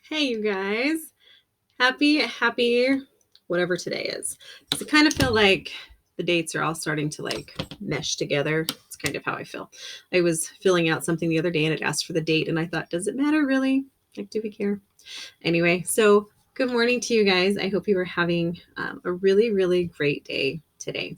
Hey, you guys. Happy, whatever today is. So I kind of feel like the dates are all starting to mesh together. It's kind of how I feel. I was filling out something the other day and it asked for the date, and I thought, does it matter really? Like, do we care? Anyway, so good morning to you guys. I hope you are having a really, really great day today.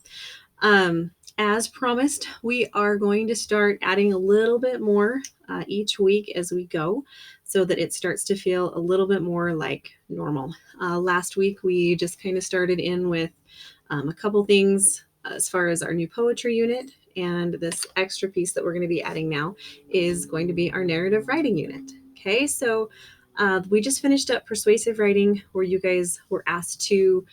As promised, we are going to start adding a little bit more each week as we go so that it starts to feel a little bit more like normal. Last week, we just kind of started in with a couple things as far as our new poetry unit. And this extra piece that we're going to be adding now is going to be our narrative writing unit. Okay, so we just finished up persuasive writing, where you guys were asked to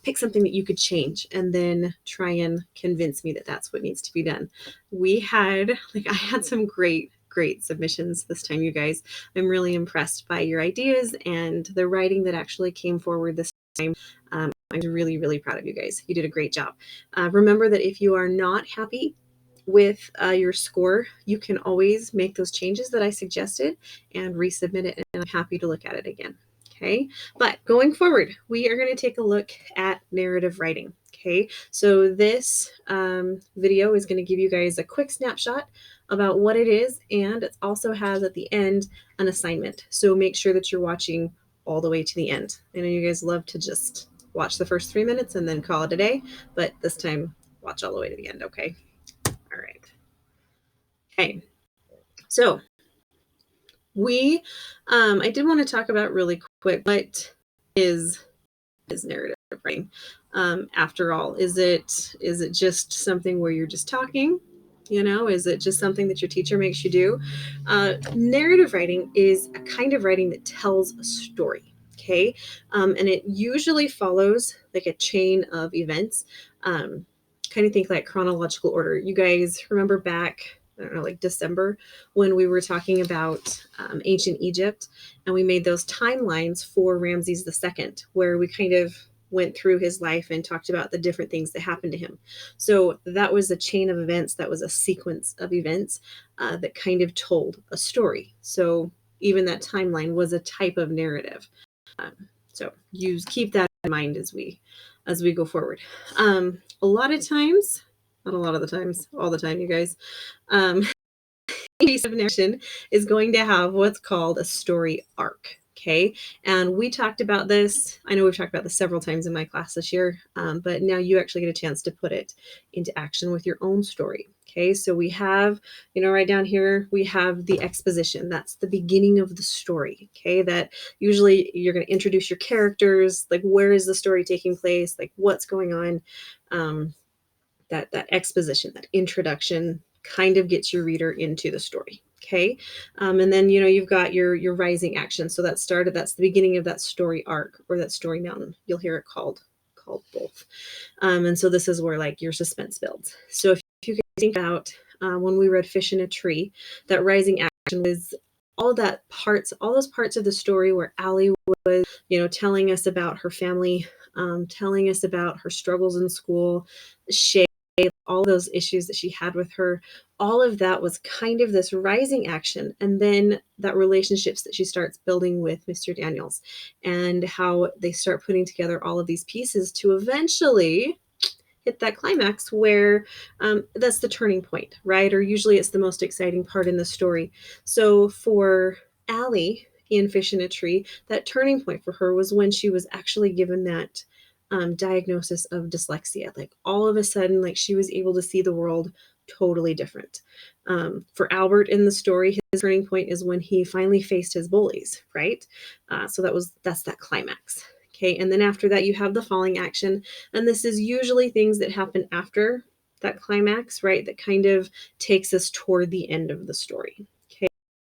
pick something that you could change and then try and convince me that that's what needs to be done. I had some great submissions this time, you guys. I'm really impressed by your ideas and the writing that actually came forward this time. I'm really, really proud of you guys. You did a great job. Remember that if you are not happy with your score, you can always make those changes that I suggested and resubmit it, and I'm happy to look at it again. Okay, but going forward, we are going to take a look at narrative writing. Okay, so this video is going to give you guys a quick snapshot about what it is, and it also has at the end an assignment. So make sure that you're watching all the way to the end. I know you guys love to just watch the first 3 minutes and then call it a day, but this time watch all the way to the end. Okay. All right. Okay. So I did want to talk about really quick, what is narrative writing? After all, is it just something where you're just talking? Is it just something that your teacher makes you do? Narrative writing is a kind of writing that tells a story. Okay, and it usually follows like a chain of events. Kind of think like chronological order. You guys remember back, I don't know, like December, when we were talking about ancient Egypt, and we made those timelines for Ramses II, where we kind of went through his life and talked about the different things that happened to him. So that was a chain of events, that was a sequence of events that kind of told a story. So even that timeline was a type of narrative. So you keep that in mind as we go forward. A lot of times, not a lot of the times, all the time, you guys, piece of narration is going to have what's called a story arc. Okay. And we talked about this. I know we've talked about this several times in my class this year, but now you actually get a chance to put it into action with your own story. Okay. So we have, right down here, we have the exposition. That's the beginning of the story. Okay. That usually you're going to introduce your characters, like where is the story taking place, like what's going on. That exposition, that introduction kind of gets your reader into the story. Okay. And then, you've got your rising action. So that's the beginning of that story arc or that story mountain. You'll hear it called both. And so this is where like your suspense builds. So if you guys think about when we read Fish in a Tree, that rising action was all those parts of the story where Allie was, telling us about her family, telling us about her struggles in school, all those issues that she had with her. All of that was kind of this rising action, and then that relationships that she starts building with Mr. Daniels, and how they start putting together all of these pieces to eventually hit that climax where that's the turning point, right? Or usually it's the most exciting part in the story. So for Allie in Fish in a Tree, that turning point for her was when she was actually given that diagnosis of dyslexia. Like all of a sudden, like she was able to see the world totally different. For Albert in the story, his turning point is when he finally faced his bullies, right? So that's that climax. Okay, and then after that, you have the falling action, and this is usually things that happen after that climax, right? That kind of takes us toward the end of the story.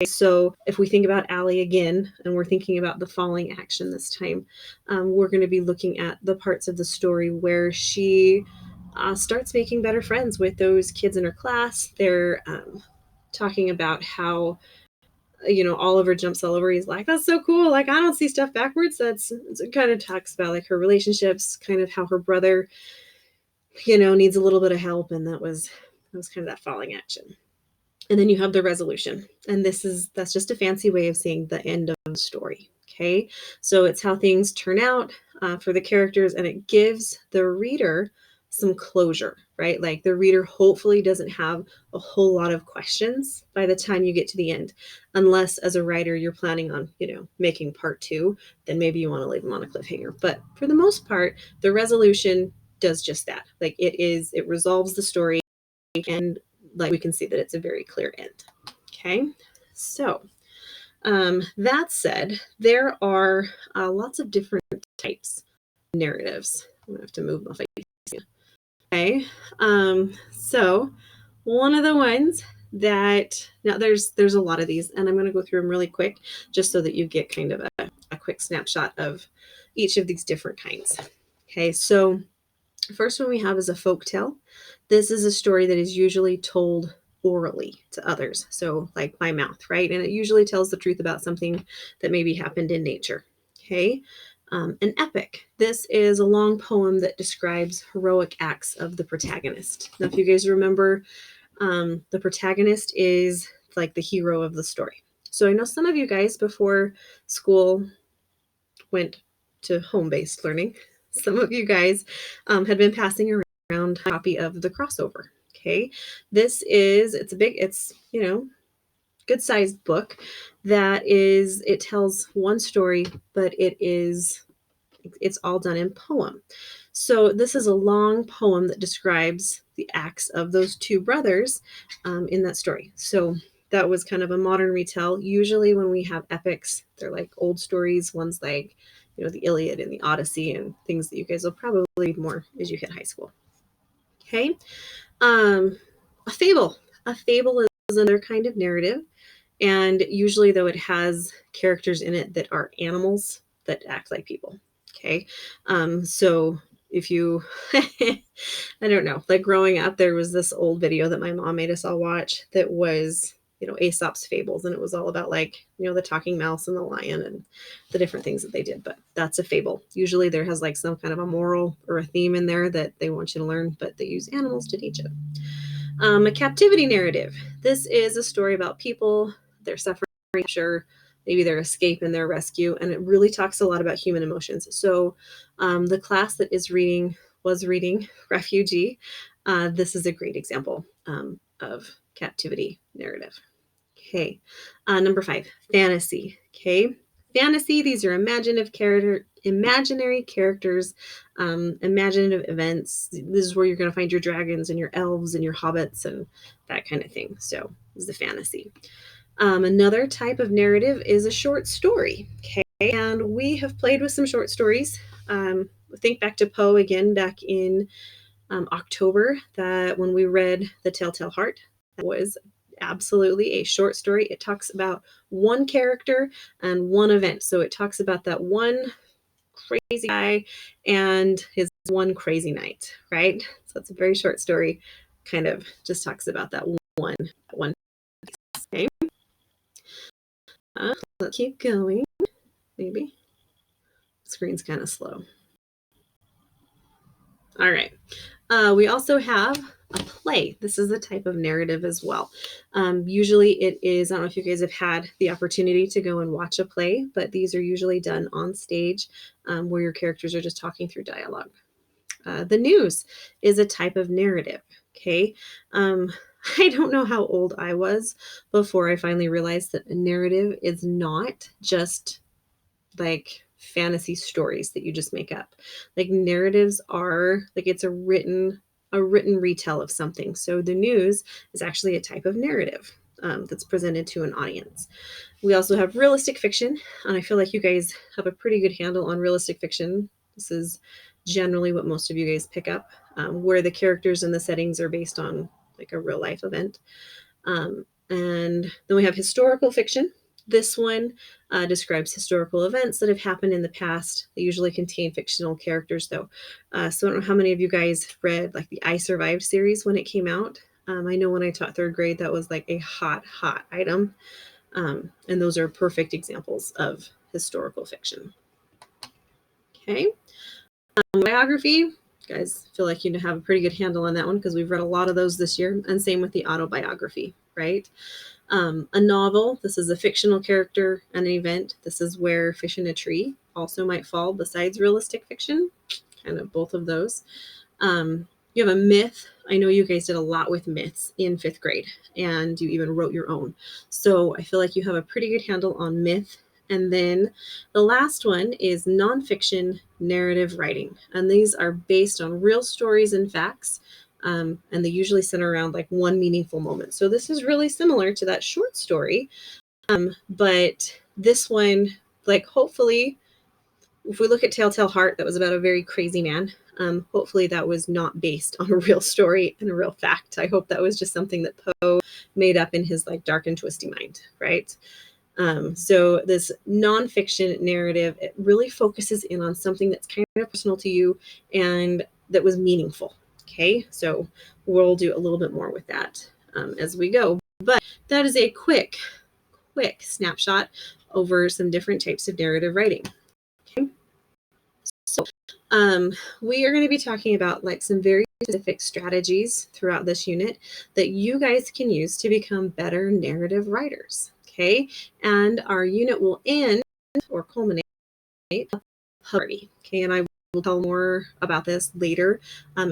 So if we think about Allie again, and we're thinking about the falling action this time, we're going to be looking at the parts of the story where she starts making better friends with those kids in her class. They're talking about how, Oliver jumps all over. He's like, that's so cool. Like, I don't see stuff backwards. It kind of talks about like her relationships, kind of how her brother, needs a little bit of help. And that was kind of that falling action. And then you have the resolution. And that's just a fancy way of saying the end of the story. Okay. So it's how things turn out for the characters, and it gives the reader some closure, right? Like the reader hopefully doesn't have a whole lot of questions by the time you get to the end, unless as a writer you're planning on, making part two, then maybe you want to leave them on a cliffhanger. But for the most part, the resolution does just that. Like it resolves the story, and like we can see that it's a very clear end. Okay, so that said, there are lots of different types of narratives. I'm gonna have to move my face. Okay, so one of the ones that now there's a lot of these, and I'm going to go through them really quick, just so that you get kind of a quick snapshot of each of these different kinds. Okay, so first one we have is a folk tale. This is a story that is usually told orally to others, so like by mouth, right? And it usually tells the truth about something that maybe happened in nature. Okay. An epic. This is a long poem that describes heroic acts of the protagonist. Now, if you guys remember, the protagonist is like the hero of the story. So I know some of you guys before school went to home-based learning, some of you guys had been passing around a copy of the crossover. Okay, it's good sized book that it tells one story, but it's all done in poem. So this is a long poem that describes the acts of those two brothers in that story. So that was kind of a modern retell. Usually when we have epics, they're like old stories, ones like, the Iliad and the Odyssey, and things that you guys will probably read more as you hit high school. Okay. A fable. A fable is another kind of narrative. And usually, though, it has characters in it that are animals that act like people. Okay. So if you, I don't know, like growing up, there was this old video that my mom made us all watch that was, Aesop's fables. And it was all about like, the talking mouse and the lion and the different things that they did. But that's a fable. Usually there has like some kind of a moral or a theme in there that they want you to learn, but they use animals to teach it. A captivity narrative. This is a story about people, their suffering, sure, maybe their escape and their rescue, and it really talks a lot about human emotions. So the class that was reading Refugee. This is a great example of captivity narrative. Okay, number 5, fantasy. Okay, fantasy. These are imaginary characters, imaginative events. This is where you're going to find your dragons and your elves and your hobbits and that kind of thing. So this is the fantasy. Another type of narrative is a short story. Okay, and we have played with some short stories. Think back to Poe again, back in October, that when we read The Telltale Heart, that was absolutely a short story. It talks about one character and one event. So it talks about that one crazy guy and his one crazy night, right? So it's a very short story, kind of just talks about that one. Okay. Let's keep going. Maybe screen's kind of slow. All right. We also have a play. This is a type of narrative as well. Usually it is, I don't know if you guys have had the opportunity to go and watch a play, but these are usually done on stage where your characters are just talking through dialogue. The news is a type of narrative. Okay. I don't know how old I was before I finally realized that a narrative is not just like fantasy stories that you just make up. Like narratives are like it's a written retell of something. So the news is actually a type of narrative that's presented to an audience. We also have realistic fiction, and I feel like you guys have a pretty good handle on realistic fiction. This is generally what most of you guys pick up, where the characters and the settings are based on like a real life event. And then we have historical fiction. This one describes historical events that have happened in the past. They usually contain fictional characters, though. So I don't know how many of you guys read like the I Survived series when it came out. I know when I taught 3rd grade, that was like a hot item. And those are perfect examples of historical fiction. Okay. Biography. You guys feel like you have a pretty good handle on that one because we've read a lot of those this year. And same with the autobiography, right? A novel, this is a fictional character and an event. This is where Fish in a Tree also might fall besides realistic fiction, kind of both of those. You have a myth. I know you guys did a lot with myths in 5th grade, and you even wrote your own. So I feel like you have a pretty good handle on myth. And then the last one is nonfiction narrative writing. And these are based on real stories and facts. And they usually center around like one meaningful moment. So this is really similar to that short story. But this one, like hopefully, if we look at Telltale Heart, that was about a very crazy man. Hopefully that was not based on a real story and a real fact. I hope that was just something that Poe made up in his like dark and twisty mind, right? So this nonfiction narrative, it really focuses in on something that's kind of personal to you and that was meaningful. Okay, so we'll do a little bit more with that as we go. But that is a quick snapshot over some different types of narrative writing. Okay, so we are going to be talking about like some very specific strategies throughout this unit that you guys can use to become better narrative writers. Okay, and our unit will end or culminate a party. Okay, and I will tell more about this later as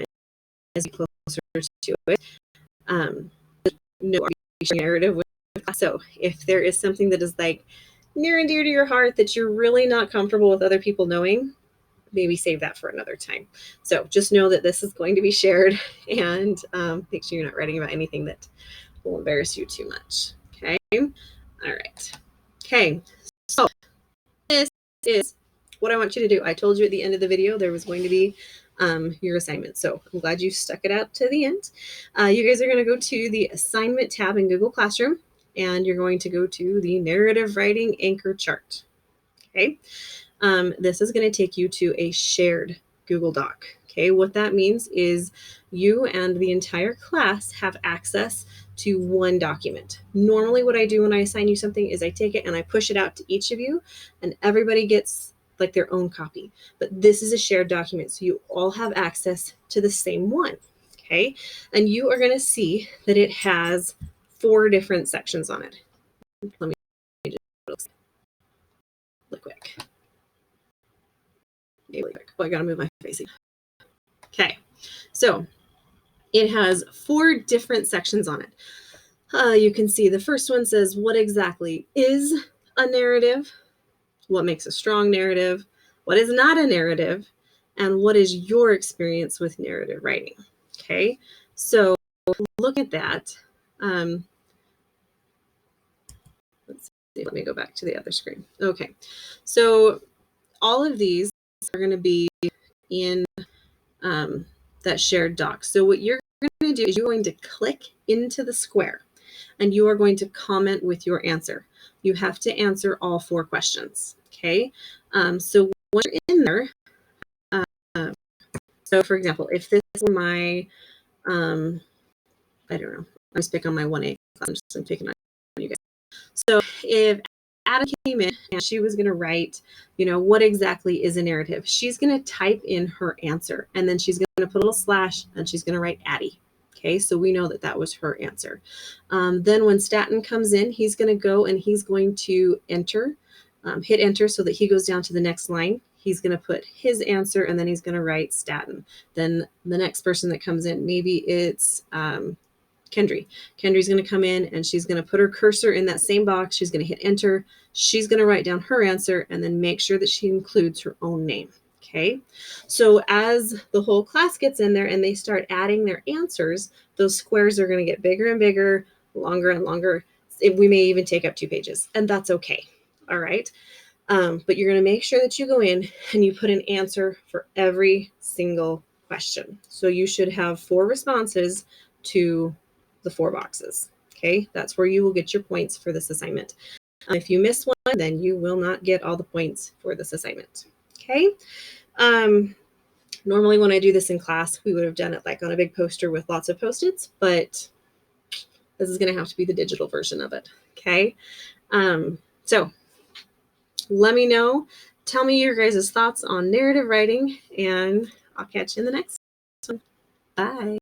we get closer to it. No narrative with class. So if there is something that is like near and dear to your heart that you're really not comfortable with other people knowing, maybe save that for another time. So just know that this is going to be shared, and make sure you're not writing about anything that will embarrass you too much. Okay. All right. Okay. So this is what I want you to do. I told you at the end of the video there was going to be your assignment. So I'm glad you stuck it out to the end. You guys are going to go to the assignment tab in Google Classroom, and you're going to go to the narrative writing anchor chart. Okay. This is going to take you to a shared Google Doc. Okay, what that means is you and the entire class have access to one document. Normally what I do when I assign you something is I take it and I push it out to each of you, and everybody gets like their own copy. But this is a shared document, so you all have access to the same one. Okay, and you are going to see that it has 4 different sections on it. Let me just look quick. Oh, I gotta move my face. Okay, so it has 4 different sections on it. You can see the first one says, what exactly is a narrative? What makes a strong narrative? What is not a narrative? And what is your experience with narrative writing? Okay, so look at that. Let's see, let me go back to the other screen. Okay, so all of these are going to be in that shared doc. So what you're going to do is you're going to click into the square and you are going to comment with your answer. You have to answer all 4 questions. Okay. So when you're in there, so for example, if this is my, I don't know, I'm just picking on my 1A class. I'm picking on you guys. So if Adam came in and she was going to write, what exactly is a narrative? She's going to type in her answer, and then she's going to put a little slash and she's going to write Addie. Okay, so we know that that was her answer. Then when Staten comes in, he's going to go and he's going to enter, hit enter so that he goes down to the next line. He's going to put his answer and then he's going to write Staten. Then the next person that comes in, maybe it's Kendry. Kendry's going to come in and she's going to put her cursor in that same box. She's going to hit enter. She's going to write down her answer and then make sure that she includes her own name. Okay. So as the whole class gets in there and they start adding their answers, those squares are going to get bigger and bigger, longer and longer. We may even take up 2 pages, and that's okay. All right. But you're going to make sure that you go in and you put an answer for every single question. So you should have 4 responses to the 4 boxes. Okay, that's where you will get your points for this assignment. If you miss one, then you will not get all the points for this assignment. Okay. Normally when I do this in class, we would have done it like on a big poster with lots of Post-its, but this is going to have to be the digital version of it. Okay. So let me know. Tell me your guys' thoughts on narrative writing, and I'll catch you in the next one. Bye.